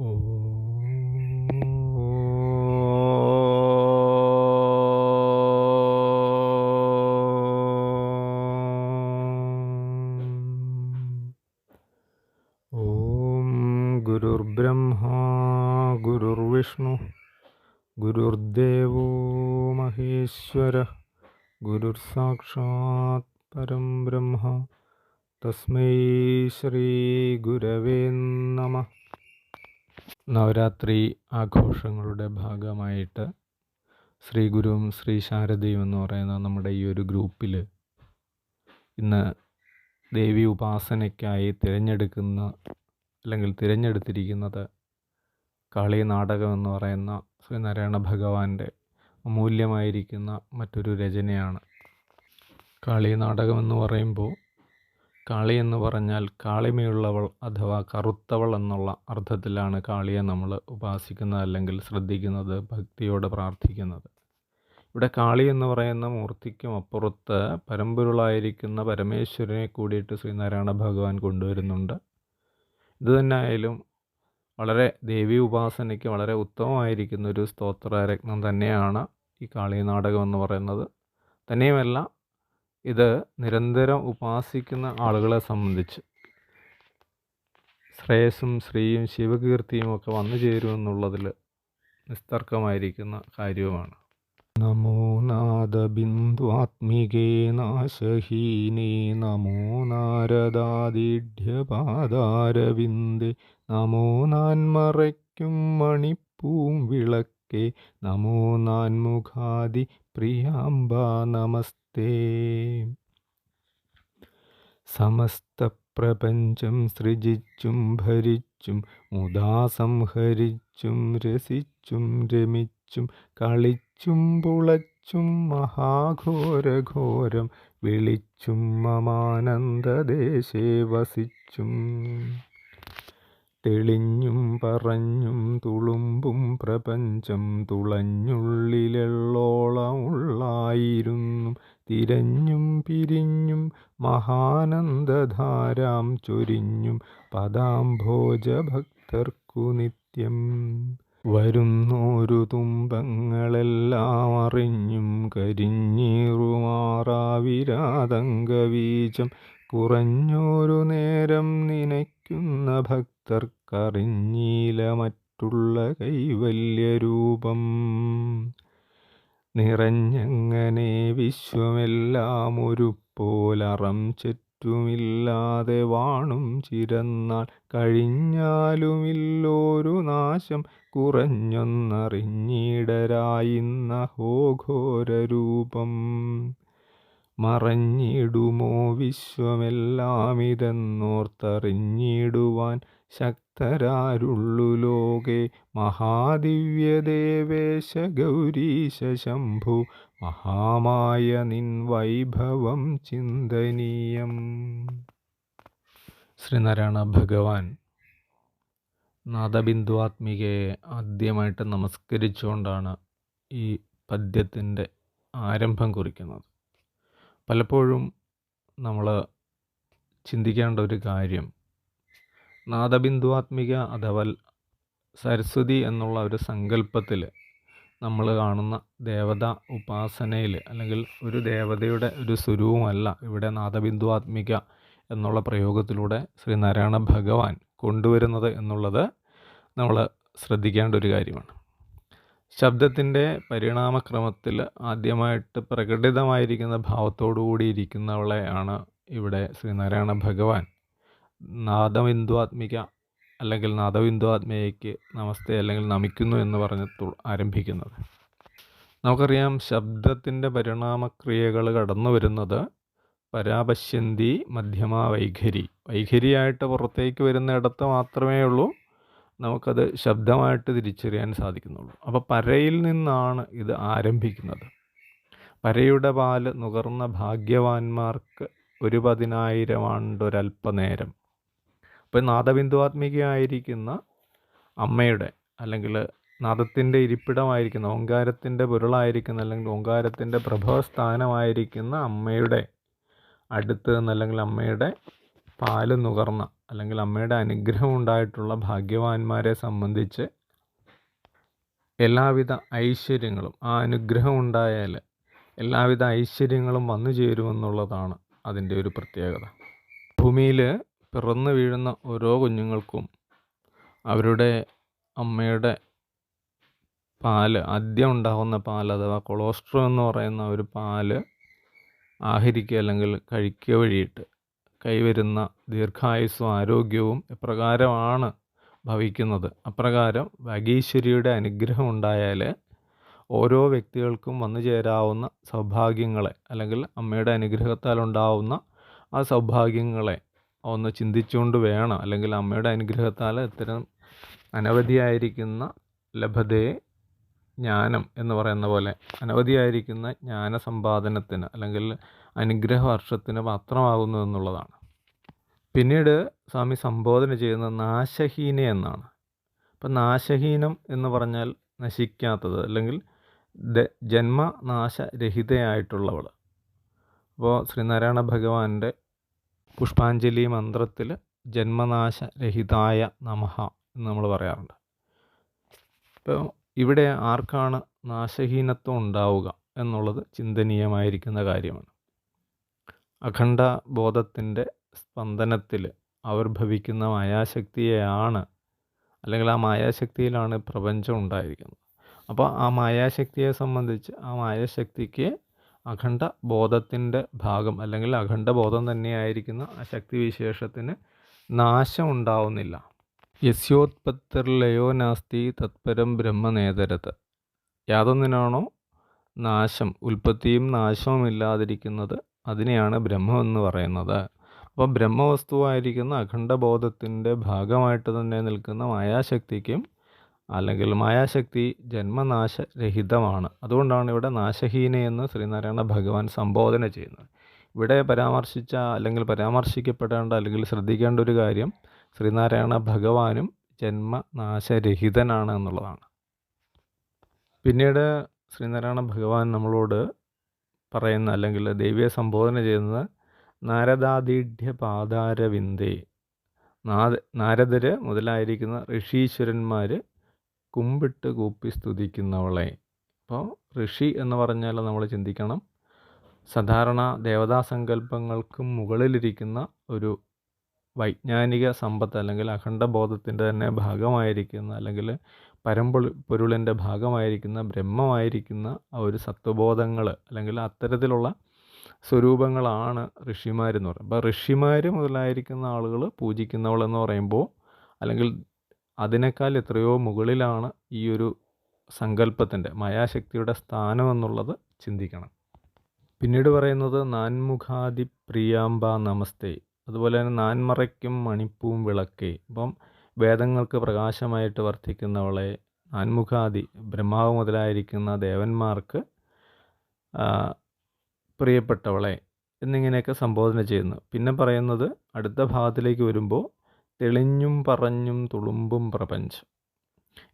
ഓം ഗുരുർബ്രഹ്മാ ഗുരുർവിഷ്ണു ഗുരുർദേവോ മഹേശ്വരഃ ഗുരുർ സാക്ഷാത് പരം ബ്രഹ്മ തസ്മൈ ശ്രീ ഗുരവേ നമഃ. നവരാത്രി ആഘോഷങ്ങളുടെ ഭാഗമായിട്ട് ശ്രീ ഗുരുവും ശ്രീ ശാരദയും എന്ന് പറയുന്ന നമ്മുടെ ഈ ഒരു ഗ്രൂപ്പിൽ ഇന്ന് ദേവി ഉപാസനയ്ക്കായി തിരഞ്ഞെടുത്തിരിക്കുന്നത് കാളി നാടകം എന്ന് പറയുന്ന ശ്രീനാരായണ ഭഗവാന്റെ അമൂല്യമായിരിക്കുന്ന മറ്റൊരു രചനയാണ്. കാളി നാടകം എന്ന് പറയുമ്പോൾ കാളി എന്ന് പറഞ്ഞാൽ കാളിമയുള്ളവൾ അഥവാ കറുത്തവൾ എന്നുള്ള അർത്ഥത്തിലാണ് കാളിയെ നമ്മൾ ഉപാസിക്കുന്നത് അല്ലെങ്കിൽ ശ്രദ്ധിക്കുന്നത്, ഭക്തിയോടെ പ്രാർത്ഥിക്കുന്നത്. ഇവിടെ കാളി എന്ന് പറയുന്ന മൂർത്തിക്കും അപ്പുറത്ത് പരമ്പൊരുളായിരിക്കുന്ന പരമേശ്വരനെ കൂടിയിട്ട് ശ്രീനാരായണ ഭഗവാൻ കൊണ്ടുവരുന്നുണ്ട്. ഇത് തന്നെ ആയാലും വളരെ ദേവി ഉപാസനയ്ക്ക് വളരെ ഉത്തമമായിരിക്കുന്ന ഒരു സ്തോത്രരത്നം തന്നെയാണ് ഈ കാളി നാടകം എന്ന് പറയുന്നത്. തന്നെയുമല്ല, ഇത് നിരന്തരം ഉപാസിക്കുന്ന ആളുകളെ സംബന്ധിച്ച് ശ്രേയസ്സും ശ്രീയും ശിവകീർത്തിയും ഒക്കെ വന്നു ചേരുമെന്നുള്ളതിൽ നിസ്തർക്കമായിരിക്കുന്ന കാര്യവുമാണ്. നമോ നാദബിന്ദുആത്മികേ നാശഹീനേ നമോ നാരദാദിഢ്യപാദാരവിന്ദേ നമോ നാൻമറയ്ക്കും മണിപ്പൂം വിളക്കേ നമോ നാൻമുഖാദി പ്രിയാംബ നമസ്തേ. സമസ്ത പ്രപഞ്ചം സൃജിച്ചും ഭരിച്ചും മുദാ സംഹരിച്ചും രസിച്ചും രമിച്ചും കളിച്ചും പുളച്ചും മഹാഘോരഘോരം വിളിച്ചും മമാനന്ദദേശേ വസിച്ചും തെളിഞ്ഞും പറഞ്ഞും തുളുമ്പും പ്രപഞ്ചം തുളഞ്ഞുള്ളിലെള്ളോളമുള്ളായിരുന്നു തിരഞ്ഞും പിരിഞ്ഞും മഹാനന്ദധാരാം ചൊരിഞ്ഞും പദാംഭോജ ഭക്തർക്കു നിത്യം വരുന്നോരു തുമ്പങ്ങളെല്ലാം അറിഞ്ഞും കരിഞ്ഞീറുമാറാവിരാതങ്കബീജം കുറഞ്ഞോരു നേരം നനയ്ക്കുന്ന ഭക്തർക്കറിഞ്ഞീല മറ്റുള്ള കൈവല്യരൂപം. നിറഞ്ഞങ്ങനെ വിശ്വമെല്ലാം ഒരുപോലറം ചുറ്റുമില്ലാതെ വാണും ചിരന്നാൾ കഴിഞ്ഞാലുമില്ലോരു നാശം കുറഞ്ഞൊന്നറിഞ്ഞിടരായിന്ന ഹോഘോരരൂപം. മറഞ്ഞിടുമോ വിശ്വമെല്ലാമിതെന്നോർത്തറിഞ്ഞിടുവാൻ ശക്തരാരുള്ളു ലോകേ മഹാദിവ്യദേവേശ ഗൗരീശ ശംഭു മഹാമായ നിൻ വൈഭവം ചിന്തനീയം. ശ്രീനാരായണ ഭഗവാൻ നാദബിന്ദുആത്മികയെ ആദ്യമായിട്ട് നമസ്കരിച്ചുകൊണ്ടാണ് ഈ പദ്യത്തിൻ്റെ ആരംഭം കുറിക്കുന്നത്. പലപ്പോഴും നമ്മൾ ചിന്തിക്കേണ്ട ഒരു കാര്യം, നാദബിന്ദുആത്മിക അഥവാ സരസ്വതി എന്നുള്ള ഒരു സങ്കല്പത്തിൽ നമ്മൾ കാണുന്ന ദേവത ഉപാസനയിൽ അല്ലെങ്കിൽ ഒരു ദേവതയുടെ ഒരു സ്വരൂപമല്ല ഇവിടെ നാദബിന്ദുആത്മിക എന്നുള്ള പ്രയോഗത്തിലൂടെ ശ്രീനാരായണ ഭഗവാൻ കൊണ്ടുവരുന്നത് എന്നുള്ളത് നമ്മൾ ശ്രദ്ധിക്കേണ്ട ഒരു കാര്യമാണ്. ശബ്ദത്തിൻ്റെ പരിണാമക്രമത്തിൽ ആദ്യമായിട്ട് പ്രകടിതമായിരിക്കുന്ന ഭാവത്തോടു കൂടിയിരിക്കുന്നവളെയാണ് ഇവിടെ ശ്രീനാരായണ ഭഗവാൻ നാദബിന്ദുആത്മിക അല്ലെങ്കിൽ നാദബിന്ദുആത്മികയ്ക്ക് നമസ്തേ അല്ലെങ്കിൽ നമിക്കുന്നു എന്ന് പറഞ്ഞ് ആരംഭിക്കുന്നത്. നമുക്കറിയാം, ശബ്ദത്തിൻ്റെ പരിണാമക്രിയകൾ കടന്നു വരുന്നത് പരാപശ്യന്തി മധ്യമ വൈഖരിയായിട്ട് പുറത്തേക്ക് വരുന്നിടത്ത് മാത്രമേ ഉള്ളൂ നമുക്കത് ശബ്ദമായിട്ട് തിരിച്ചറിയാൻ സാധിക്കുന്നുള്ളൂ. അപ്പോൾ പരയിൽ നിന്നാണ് ഇത് ആരംഭിക്കുന്നത്. പരയുടെ പാല് നുകർന്ന ഭാഗ്യവാന്മാർക്ക് 1,000 ആണ്ടൊരല്പനേരം. അപ്പോൾ നാദബിന്ദുആത്മികയായിരിക്കുന്ന അമ്മയുടെ അല്ലെങ്കിൽ നാദത്തിൻ്റെ ഇരിപ്പിടമായിരിക്കുന്ന ഓങ്കാരത്തിൻ്റെ പൊരുളായിരിക്കുന്ന അല്ലെങ്കിൽ ഓങ്കാരത്തിൻ്റെ പ്രഭവസ്ഥാനമായിരിക്കുന്ന അമ്മയുടെ അടുത്ത് നിന്ന് അല്ലെങ്കിൽ അമ്മയുടെ പാല് നുകർന്ന അല്ലെങ്കിൽ അമ്മയുടെ അനുഗ്രഹം ഉണ്ടായിട്ടുള്ള ഭാഗ്യവാന്മാരെ സംബന്ധിച്ച് എല്ലാവിധ ഐശ്വര്യങ്ങളും, ആ അനുഗ്രഹം ഉണ്ടായാൽ എല്ലാവിധ ഐശ്വര്യങ്ങളും വന്നു ചേരുമെന്നുള്ളതാണ് അതിൻ്റെ ഒരു പ്രത്യേകത. ഭൂമിയിൽ പിറന്നു വീഴുന്ന ഓരോ കുഞ്ഞുങ്ങൾക്കും അവരുടെ അമ്മയുടെ പാല്, ആദ്യം ഉണ്ടാകുന്ന പാൽ അഥവാ കൊളോസ്ട്രം എന്ന് പറയുന്ന ഒരു പാല് ആഹരിക്കുക അല്ലെങ്കിൽ കഴിക്കുക വഴിയിട്ട് കൈവരുന്ന ദീർഘായുസ്സും ആരോഗ്യവും എപ്രകാരമാണ് ഭവിക്കുന്നത്, അപ്രകാരം ഭാഗ്യേശ്വരിയുടെ അനുഗ്രഹം ഉണ്ടായാൽ ഓരോ വ്യക്തികൾക്കും വന്നു ചേരാവുന്ന സൗഭാഗ്യങ്ങളെ അല്ലെങ്കിൽ അമ്മയുടെ അനുഗ്രഹത്താൽ ഉണ്ടാവുന്ന ആ സൗഭാഗ്യങ്ങളെ ഒന്ന് ചിന്തിച്ചുകൊണ്ട് വേണം, അല്ലെങ്കിൽ അമ്മയുടെ അനുഗ്രഹത്താൽ ഇത്തരം അനവധിയായിരിക്കുന്ന ലഭതയെ, ജ്ഞാനം എന്ന് പറയുന്ന പോലെ അനവധിയായിരിക്കുന്ന ജ്ഞാനസമ്പാദനത്തിന് അല്ലെങ്കിൽ അനുഗ്രഹ വർഷത്തിന് പാത്രമാകുന്നു എന്നുള്ളതാണ്. പിന്നീട് സ്വാമി സംബോധന ചെയ്യുന്നത് നാശഹീന എന്നാണ്. അപ്പം നാശഹീനം എന്ന് പറഞ്ഞാൽ നശിക്കാത്തത് അല്ലെങ്കിൽ ജന്മനാശരഹിതയായിട്ടുള്ളവൾ. അപ്പോൾ ശ്രീനാരായണ ഭഗവാന്റെ പുഷ്പാഞ്ജലി മന്ത്രത്തിൽ ജന്മനാശരഹിതായ നമഃ എന്ന് നമ്മൾ പറയാറുണ്ട്. ഇപ്പോൾ ഇവിടെ ആർക്കാണ് നാശഹീനത്വം ഉണ്ടാവുക എന്നുള്ളത് ചിന്തനീയമായിരിക്കുന്ന കാര്യമാണ്. അഖണ്ഡ ബോധത്തിൻ്റെ സ്പന്ദനത്തിൽ ആവിർഭവിക്കുന്ന മായാശക്തിയെയാണ്, അല്ലെങ്കിൽ ആ മായാശക്തിയിലാണ് പ്രപഞ്ചം ഉണ്ടായിരിക്കുന്നത്. അപ്പോൾ ആ മായാശക്തിയെ സംബന്ധിച്ച് ആ മായാശക്തിക്ക് അഖണ്ഡ ബോധത്തിൻ്റെ ഭാഗം അല്ലെങ്കിൽ അഖണ്ഡ ബോധം തന്നെയായിരിക്കുന്ന ആ ശക്തിവിശേഷത്തിന് നാശം ഉണ്ടാവുന്നില്ല. യസ്യോത്പത്തിർലയോ നാസ്തി തത്പരം ബ്രഹ്മനേതരത്. യാതൊന്നിനാണോ നാശം, ഉൽപ്പത്തിയും നാശവും ഇല്ലാതിരിക്കുന്നത്, അതിനെയാണ് ബ്രഹ്മം എന്ന് പറയുന്നത്. അപ്പോൾ ബ്രഹ്മവസ്തുവായിരിക്കുന്ന അഖണ്ഡബോധത്തിൻ്റെ ഭാഗമായിട്ട് തന്നെ നിൽക്കുന്ന മായാശക്തിക്കും, അല്ലെങ്കിൽ മായാശക്തി ജന്മനാശരഹിതമാണ്. അതുകൊണ്ടാണ് ഇവിടെ നാശഹീനയെന്ന് ശ്രീനാരായണ ഭഗവാൻ സംബോധന ചെയ്യുന്നത്. ഇവിടെ പരാമർശിച്ച അല്ലെങ്കിൽ പരാമർശിക്കപ്പെടേണ്ട അല്ലെങ്കിൽ ശ്രദ്ധിക്കേണ്ട ഒരു കാര്യം, ശ്രീനാരായണ ഭഗവാനും ജന്മനാശരഹിതനാണ് എന്നുള്ളതാണ്. പിന്നീട് ശ്രീനാരായണ ഭഗവാൻ നമ്മളോട് പറയുന്ന അല്ലെങ്കിൽ ദേവിയെ സംബോധന ചെയ്യുന്നത് നാരദാദീഢ്യ പാദാരവിന്ദേ. നാരദർ മുതലായിരിക്കുന്ന ഋഷീശ്വരന്മാർ കുമ്പിട്ട് കൂപ്പി സ്തുതിക്കുന്നവളെ. അപ്പോൾ ഋഷി എന്ന് പറഞ്ഞാൽ നമ്മൾ ചിന്തിക്കണം, സാധാരണ ദേവതാസങ്കല്പങ്ങൾക്കും മുകളിലിരിക്കുന്ന ഒരു വൈജ്ഞാനിക സമ്പത്ത് അല്ലെങ്കിൽ അഖണ്ഡബോധത്തിൻ്റെ തന്നെ ഭാഗമായിരിക്കുന്ന അല്ലെങ്കിൽ പരമ്പൊരുളിൻ്റെ ഭാഗമായിരിക്കുന്ന ബ്രഹ്മമായിരിക്കുന്ന ആ ഒരു സത്വബോധങ്ങൾ അല്ലെങ്കിൽ അത്തരത്തിലുള്ള സ്വരൂപങ്ങളാണ് ഋഷിമാരെന്ന് പറയുന്നത്. അപ്പോൾ ഋഷിമാർ മുതലായിരിക്കുന്ന ആളുകൾ പൂജിക്കുന്നവളെന്ന് പറയുമ്പോൾ അല്ലെങ്കിൽ അതിനേക്കാൾ എത്രയോ മുകളിലാണ് ഈ ഒരു സങ്കല്പത്തിൻ്റെ മായാശക്തിയുടെ സ്ഥാനം എന്നുള്ളത് ചിന്തിക്കണം. പിന്നീട് പറയുന്നത് നാൻമുഖാദി പ്രിയാംബ നമസ്തേ. അതുപോലെ തന്നെ നാൻമറയ്ക്കും മണിപ്പൂം വിളക്കേ. അപ്പം വേദങ്ങൾക്ക് പ്രകാശമായിട്ട് വർത്തിക്കുന്നവളെ, നാൻമുഖാദി ബ്രഹ്മാവ് മുതലായിരിക്കുന്ന ദേവന്മാർക്ക് പ്രിയപ്പെട്ടവളെ എന്നിങ്ങനെയൊക്കെ സംബോധന ചെയ്യുന്നു. പിന്നെ പറയുന്നത് അടുത്ത ഭാഗത്തിലേക്ക് വരുമ്പോൾ തെളിഞ്ഞും പറഞ്ഞും തുളുമ്പും പ്രപഞ്ചം.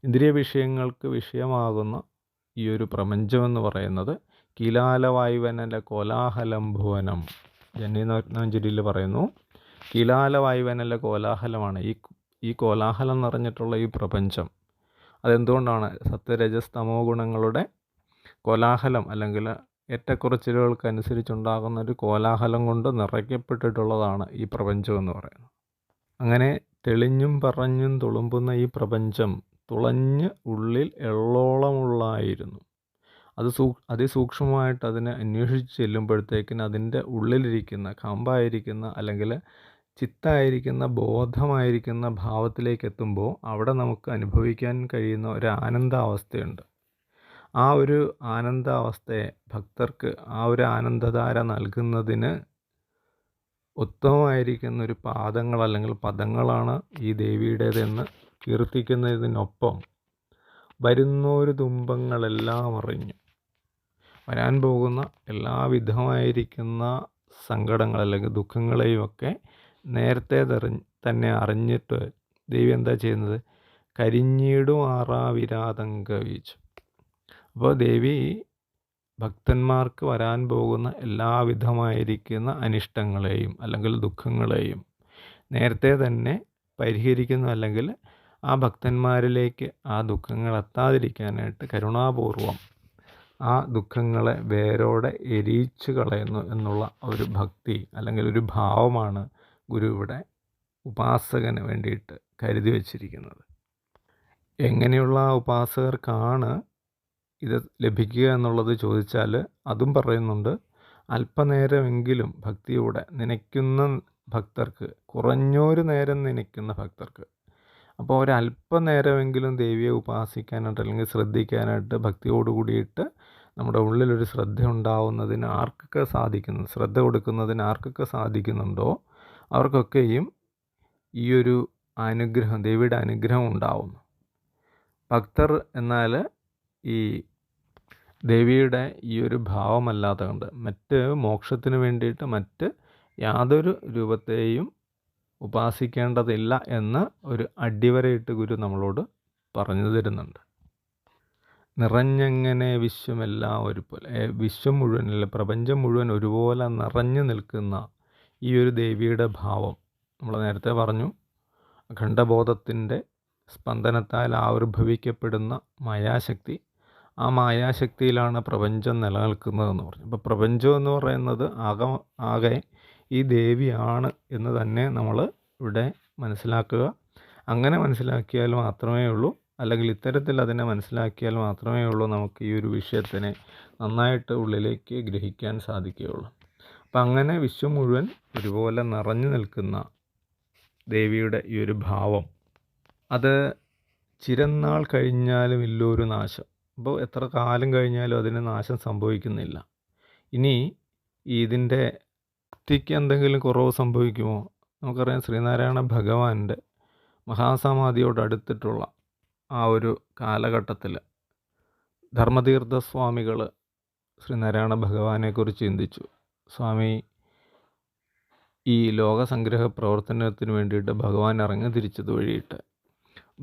ഇന്ദ്രിയ വിഷയങ്ങൾക്ക് വിഷയമാകുന്ന ഈ ഒരു പ്രപഞ്ചമെന്ന് പറയുന്നത് കീലാലവായുവനല കോലാഹലം ഭുവനം. ജന്യനാഞ്ജലിയിൽ പറയുന്നു, കീലാലവായുവനല കോലാഹലമാണ് ഈ കോലാഹലം നിറഞ്ഞിട്ടുള്ള ഈ പ്രപഞ്ചം. അതെന്തുകൊണ്ടാണ്? സത്വരജസ് തമോ ഗുണങ്ങളുടെ കോലാഹലം അല്ലെങ്കിൽ ഏറ്റക്കുറച്ചിലുകൾക്കനുസരിച്ചുണ്ടാകുന്ന ഒരു കോലാഹലം കൊണ്ട് നിറയ്ക്കപ്പെട്ടിട്ടുള്ളതാണ് ഈ പ്രപഞ്ചം എന്ന് പറയുന്നത്. അങ്ങനെ തെളിഞ്ഞും പറഞ്ഞും തുളുമ്പുന്ന ഈ പ്രപഞ്ചം തുളഞ്ഞ് ഉള്ളിൽ എള്ളോളമുള്ളായിരുന്നു. അതിസൂക്ഷ്മമായിട്ട് അതിനെ അന്വേഷിച്ച് ചെല്ലുമ്പോഴത്തേക്കിന് അതിൻ്റെ ഉള്ളിലിരിക്കുന്ന കാമ്പായിരിക്കുന്ന അല്ലെങ്കിൽ ചിത്തായിരിക്കുന്ന ബോധമായിരിക്കുന്ന ഭാവത്തിലേക്ക് എത്തുമ്പോൾ അവിടെ നമുക്ക് അനുഭവിക്കാൻ കഴിയുന്ന ഒരു ആനന്ദാവസ്ഥയുണ്ട്. ആ ഒരു ആനന്ദാവസ്ഥയെ ഭക്തർക്ക് ആ ഒരു ആനന്ദധാര നൽകുന്നതിന് ഉത്തമമായിരിക്കുന്ന ഒരു പാദങ്ങൾ അല്ലെങ്കിൽ പദങ്ങളാണ് ഈ ദേവിയുടേതെന്ന് കീർത്തിക്കുന്നതിനൊപ്പം വരുന്നൊരു തുമ്പങ്ങളെല്ലാം അറിഞ്ഞു. വരാൻ പോകുന്ന എല്ലാവിധമായിരിക്കുന്ന സങ്കടങ്ങൾ അല്ലെങ്കിൽ ദുഃഖങ്ങളെയുമൊക്കെ നേരത്തെ തന്നെ അറിഞ്ഞിട്ട് ദേവി എന്താ ചെയ്യുന്നത്? കരിഞ്ഞീടും ആറാവിരാതങ്ക വീച്ചു. അപ്പോൾ ദേവി ഭക്തന്മാർക്ക് വരാൻ പോകുന്ന എല്ലാവിധമായിരിക്കുന്ന അനിഷ്ടങ്ങളെയും അല്ലെങ്കിൽ ദുഃഖങ്ങളെയും നേരത്തെ തന്നെ പരിഹരിക്കുന്നു, അല്ലെങ്കിൽ ആ ഭക്തന്മാരിലേക്ക് ആ ദുഃഖങ്ങൾ എത്താതിരിക്കാനായിട്ട് കരുണാപൂർവം ആ ദുഃഖങ്ങളെ വേരോടെ എരിയിച്ചു കളയുന്നു എന്നുള്ള ഒരു ഭക്തി അല്ലെങ്കിൽ ഒരു ഭാവമാണ് ഗുരു ഇവിടെ ഉപാസകന് വേണ്ടിയിട്ട് കരുതി വച്ചിരിക്കുന്നത്. എങ്ങനെയുള്ള ഉപാസകർക്കാണ് ഇത് ലഭിക്കുക എന്നുള്ളത് ചോദിച്ചാൽ അതും പറയുന്നുണ്ട്. അല്പനേരമെങ്കിലും ഭക്തിയോടെ നനയ്ക്കുന്ന ഭക്തർക്ക്, കുറഞ്ഞൊരു നേരം നനയ്ക്കുന്ന ഭക്തർക്ക്. അപ്പോൾ ഒരല്പനേരമെങ്കിലും ദേവിയെ ഉപാസിക്കാനായിട്ട് അല്ലെങ്കിൽ ശ്രദ്ധിക്കാനായിട്ട് ഭക്തിയോട് കൂടിയിട്ട് നമ്മുടെ ഉള്ളിലൊരു ശ്രദ്ധ ഉണ്ടാവുന്നതിന് ആർക്കൊക്കെ സാധിക്കുന്നു, ശ്രദ്ധ കൊടുക്കുന്നതിന് ആർക്കൊക്കെ സാധിക്കുന്നുണ്ടോ അവർക്കൊക്കെയും ഈ ഒരു അനുഗ്രഹം, ദേവിയുടെ അനുഗ്രഹം ഉണ്ടാവുന്നു. ഭക്തർ എന്നാൽ ഈ ദേവിയുടെ ഈ ഒരു ഭാവമല്ലാതെ കൊണ്ട് മറ്റ് മോക്ഷത്തിന് വേണ്ടിയിട്ട് മറ്റ് യാതൊരു രൂപത്തെയും ഉപാസിക്കേണ്ടതില്ല എന്ന് ഒരു അടിവരയിട്ട് ഗുരു നമ്മളോട് പറഞ്ഞു തരുന്നുണ്ട്. നിറഞ്ഞെങ്ങനെ വിശ്വമെല്ലാം ഒരുപോലെ, വിശ്വം മുഴുവൻ അല്ല പ്രപഞ്ചം മുഴുവൻ ഒരുപോലെ നിറഞ്ഞു നിൽക്കുന്ന ഈ ഒരു ദേവിയുടെ ഭാവം നമ്മൾ നേരത്തെ പറഞ്ഞു, അഖണ്ഡബോധത്തിൻ്റെ സ്പന്ദനത്താൽ ആവിർഭവിക്കപ്പെടുന്ന മായാശക്തി. ആ മായാശക്തിയിലാണ് പ്രപഞ്ചം നിലനിൽക്കുന്നതെന്ന് പറഞ്ഞു. അപ്പോൾ പ്രപഞ്ചം എന്ന് പറയുന്നത് ആകെ ഈ ദേവിയാണ് എന്ന് തന്നെ നമ്മൾ ഇവിടെ മനസ്സിലാക്കുക. അങ്ങനെ മനസ്സിലാക്കിയാൽ മാത്രമേ ഉള്ളൂ, അല്ലെങ്കിൽ ഇത്തരത്തിൽ അതിനെ മനസ്സിലാക്കിയാൽ മാത്രമേ ഉള്ളൂ നമുക്ക് ഈ ഒരു വിഷയത്തിനെ നന്നായിട്ട് ഉള്ളിലേക്ക് ഗ്രഹിക്കാൻ സാധിക്കുകയുള്ളൂ. അപ്പം അങ്ങനെ വിശ്വം മുഴുവൻ ഒരുപോലെ നിറഞ്ഞു നിൽക്കുന്ന ദേവിയുടെ ഈ ഒരു ഭാവം, അത് ചിരന്നാൾ കഴിഞ്ഞാലും ഇല്ലൊരു നാശം. അപ്പോൾ എത്ര കാലം കഴിഞ്ഞാലും അതിന് നാശം സംഭവിക്കുന്നില്ല. ഇനി ഇതിൻ്റെ ഭക്തിക്ക് എന്തെങ്കിലും കുറവ് സംഭവിക്കുമോ? നമുക്കറിയാം, ശ്രീനാരായണ ഭഗവാന്റെ മഹാസമാധിയോടടുത്തിട്ടുള്ള ആ ഒരു കാലഘട്ടത്തിൽ ധർമ്മതീർത്ഥ സ്വാമികൾ ശ്രീനാരായണ ഭഗവാനെക്കുറിച്ച് ചിന്തിച്ചു. സ്വാമി, ഈ ലോകസംഗ്രഹ പ്രവർത്തനത്തിന് വേണ്ടിയിട്ട് ഭഗവാൻ ഇറങ്ങി തിരിച്ചത് വഴിയിട്ട്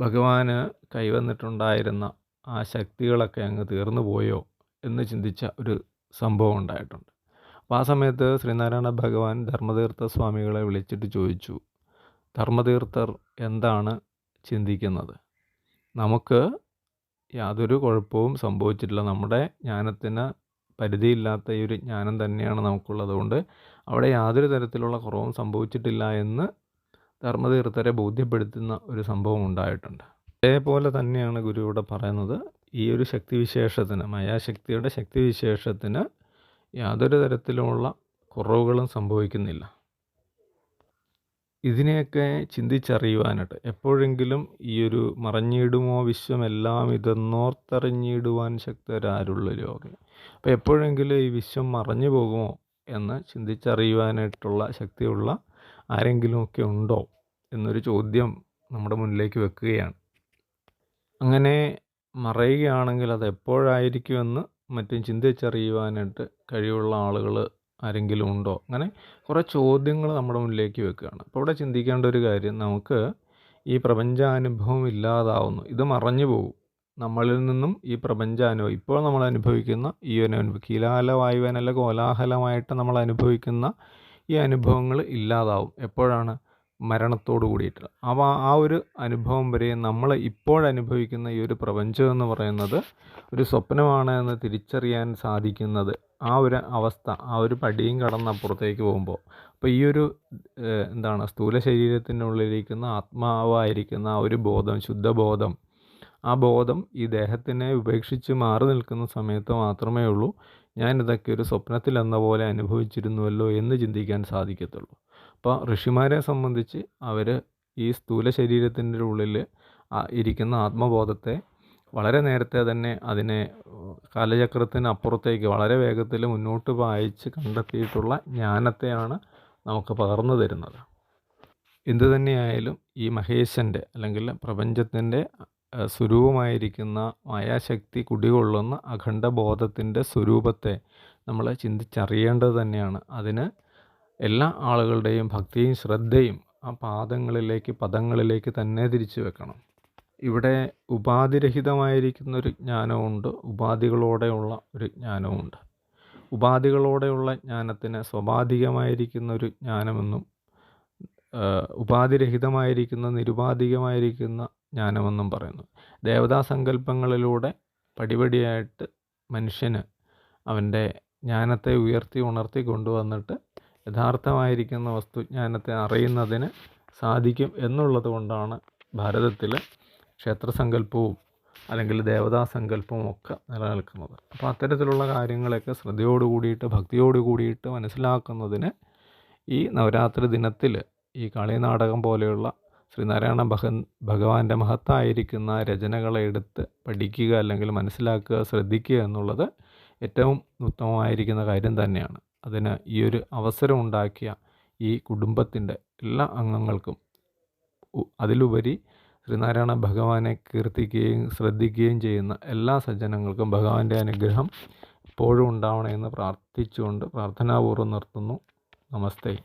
ഭഗവാന് കൈവന്നിട്ടുണ്ടായിരുന്ന ആ ശക്തികളൊക്കെ അങ്ങ് തീർന്നു പോയോ എന്ന് ചിന്തിച്ച ഒരു സംഭവം ഉണ്ടായിട്ടുണ്ട്. അപ്പോൾ ആ സമയത്ത് ശ്രീനാരായണ ഭഗവാൻ ധർമ്മതീർത്ഥ സ്വാമികളെ വിളിച്ചിട്ട് ചോദിച്ചു, ധർമ്മതീർത്ഥർ എന്താണ് ചിന്തിക്കുന്നത്? നമുക്ക് യാതൊരു കുഴപ്പവും സംഭവിച്ചിട്ടില്ല, നമ്മുടെ ജ്ഞാനത്തിന് പരിധിയില്ലാത്ത ഈ ഒരു ജ്ഞാനം തന്നെയാണ് നമുക്കുള്ളത്, അതുകൊണ്ട് അവിടെ യാതൊരു തരത്തിലുള്ള കുറവും സംഭവിച്ചിട്ടില്ല എന്ന് ധർമ്മതീർത്ഥരെ ബോധ്യപ്പെടുത്തുന്ന ഒരു സംഭവം ഉണ്ടായിട്ടുണ്ട്. അതേപോലെ തന്നെയാണ് ഗുരു ഇവിടെ പറയുന്നത്, ഈ ഒരു ശക്തിവിശേഷത്തിന്, മായാശക്തിയുടെ ശക്തിവിശേഷത്തിന് യാതൊരു തരത്തിലുമുള്ള കുറവുകളും സംഭവിക്കുന്നില്ല. ഇതിനെയൊക്കെ ചിന്തിച്ചറിയുവാനായിട്ട് എപ്പോഴെങ്കിലും ഈ ഒരു മറഞ്ഞിടുമോ വിശ്വമെല്ലാം ഇതെന്നോർത്തറിഞ്ഞിടുവാൻ ശക്തരാരുള്ള രോഗം. അപ്പോൾ എപ്പോഴെങ്കിലും ഈ വിശ്വം മറഞ്ഞു പോകുമോ എന്ന് ചിന്തിച്ചറിയുവാനായിട്ടുള്ള ശക്തിയുള്ള ആരെങ്കിലുമൊക്കെ ഉണ്ടോ എന്നൊരു ചോദ്യം നമ്മുടെ മുന്നിലേക്ക് വെക്കുകയാണ്. അങ്ങനെ മറയുകയാണെങ്കിൽ അത് എപ്പോഴായിരിക്കുമെന്ന് മറ്റും ചിന്തിച്ചറിയുവാനായിട്ട് കഴിവുള്ള ആളുകൾ ആരെങ്കിലും ഉണ്ടോ? അങ്ങനെ കുറേ ചോദ്യങ്ങൾ നമ്മുടെ മുന്നിലേക്ക് വെക്കുകയാണ്. അപ്പോൾ ഇവിടെ ചിന്തിക്കേണ്ട ഒരു കാര്യം, നമുക്ക് ഈ പ്രപഞ്ചാനുഭവം ഇല്ലാതാവുന്നു, ഇത് മറഞ്ഞു പോകും. നമ്മളിൽ നിന്നും ഈ പ്രപഞ്ചാനുഭവം, ഇപ്പോൾ നമ്മൾ അനുഭവിക്കുന്ന ഈ ഒരു അനുഭവം, കീലാഹലവായുവനല്ല കോലാഹലമായിട്ട് നമ്മൾ അനുഭവിക്കുന്ന ഈ അനുഭവങ്ങൾ ഇല്ലാതാവും. എപ്പോഴാണ്? മരണത്തോട് കൂടിയിട്ട്. അപ്പോൾ ആ ഒരു അനുഭവം വരെ നമ്മൾ ഇപ്പോഴനുഭവിക്കുന്ന ഈ ഒരു പ്രപഞ്ചം എന്ന് പറയുന്നത് ഒരു സ്വപ്നമാണ് എന്ന് തിരിച്ചറിയാൻ സാധിക്കുന്നത് ആ ഒരു അവസ്ഥ, ആ ഒരു പടിയും കടന്നപ്പുറത്തേക്ക് പോകുമ്പോൾ. അപ്പോൾ ഈ ഒരു സ്ഥൂല ശരീരത്തിൻ്റെ ഉള്ളിലിരിക്കുന്ന ആത്മാവായിരിക്കുന്ന ആ ഒരു ബോധം, ശുദ്ധബോധം, ആ ബോധം ഈ ദേഹത്തിനെ ഉപേക്ഷിച്ച് മാറി നിൽക്കുന്ന സമയത്ത് മാത്രമേ ഉള്ളൂ ഞാനിതൊക്കെ ഒരു സ്വപ്നത്തിൽ എന്ന പോലെ അനുഭവിച്ചിരുന്നുവല്ലോ എന്ന് ചിന്തിക്കാൻ സാധിക്കത്തുള്ളൂ. അപ്പോൾ ഋഷിമാരെ സംബന്ധിച്ച് അവർ ഈ സ്ഥൂല ശരീരത്തിൻ്റെ ഉള്ളിൽ ഇരിക്കുന്ന ആത്മബോധത്തെ വളരെ നേരത്തെ തന്നെ അതിനെ കാലചക്രത്തിന് അപ്പുറത്തേക്ക് വളരെ വേഗത്തിൽ മുന്നോട്ട് വായിച്ച് കണ്ടെത്തിയിട്ടുള്ള ജ്ഞാനത്തെയാണ് നമുക്ക് പകർന്നു തരുന്നത്. എന്തു തന്നെയായാലും ഈ മഹേശൻ്റെ അല്ലെങ്കിൽ പ്രപഞ്ചത്തിൻ്റെ സ്വരൂപമായിരിക്കുന്ന മായാശക്തി കുടികൊള്ളുന്ന അഖണ്ഡബോധത്തിൻ്റെ സ്വരൂപത്തെ നമ്മൾ ചിന്തിച്ചറിയേണ്ടത് തന്നെയാണ്. അതിന് എല്ലാ ആളുകളുടെയും ഭക്തിയും ശ്രദ്ധയും ആ പദങ്ങളിലേക്ക് തന്നെ തിരിച്ചു വെക്കണം. ഇവിടെ ഉപാധിരഹിതമായിരിക്കുന്നൊരു ജ്ഞാനമുണ്ട്, ഉപാധികളോടെയുള്ള ഒരു ജ്ഞാനമുണ്ട്. ഉപാധികളോടെയുള്ള ജ്ഞാനത്തിന് സ്വാഭാവികമായിരിക്കുന്നൊരു ജ്ഞാനമെന്നും ഉപാധിരഹിതമായിരിക്കുന്ന നിരുപാധികമായിരിക്കുന്ന ജ്ഞാനമെന്നും പറയുന്നു. ദേവതാസങ്കല്പങ്ങളിലൂടെ പടിപടിയായിട്ട് മനുഷ്യന് അവൻ്റെ ജ്ഞാനത്തെ ഉയർത്തി ഉണർത്തി കൊണ്ടുവന്നിട്ട് യഥാർത്ഥമായിരിക്കുന്ന വസ്തുജ്ഞാനത്തെ അറിയുന്നതിന് സാധിക്കും എന്നുള്ളത് കൊണ്ടാണ് ഭാരതത്തിൽ ക്ഷേത്രസങ്കല്പവും അല്ലെങ്കിൽ ദേവതാസങ്കല്പവും ഒക്കെ നിലനിൽക്കുന്നത്. അപ്പോൾ അത്തരത്തിലുള്ള കാര്യങ്ങളൊക്കെ ശ്രദ്ധയോട് കൂടിയിട്ട് ഭക്തിയോട് കൂടിയിട്ട് മനസ്സിലാക്കുന്നതിന് ഈ നവരാത്രി ദിനത്തിൽ ഈ കളിനാടകം പോലെയുള്ള ശ്രീനാരായണ ഭഗവാന്റെ മഹത്തായിരിക്കുന്ന രചനകളെ എടുത്ത് പഠിക്കുക അല്ലെങ്കിൽ മനസ്സിലാക്കുക, ശ്രദ്ധിക്കുക എന്നുള്ളത് ഏറ്റവും ഉത്തമമായിരിക്കുന്ന കാര്യം തന്നെയാണ്. അതിന് ഈ ഒരു അവസരം ഉണ്ടാക്കിയ ഈ കുടുംബത്തിൻ്റെ എല്ലാ അംഗങ്ങൾക്കും അതിലുപരി ശ്രീനാരായണ ഭഗവാനെ കീർത്തിക്കുകയും ശ്രദ്ധിക്കുകയും ചെയ്യുന്ന എല്ലാ സജ്ജനങ്ങൾക്കും ഭഗവാന്റെ അനുഗ്രഹം എപ്പോഴും ഉണ്ടാവണമെന്ന് പ്രാർത്ഥിച്ചുകൊണ്ട് പ്രാർത്ഥനാപൂർവ്വം നിർത്തുന്നു. നമസ്തേ.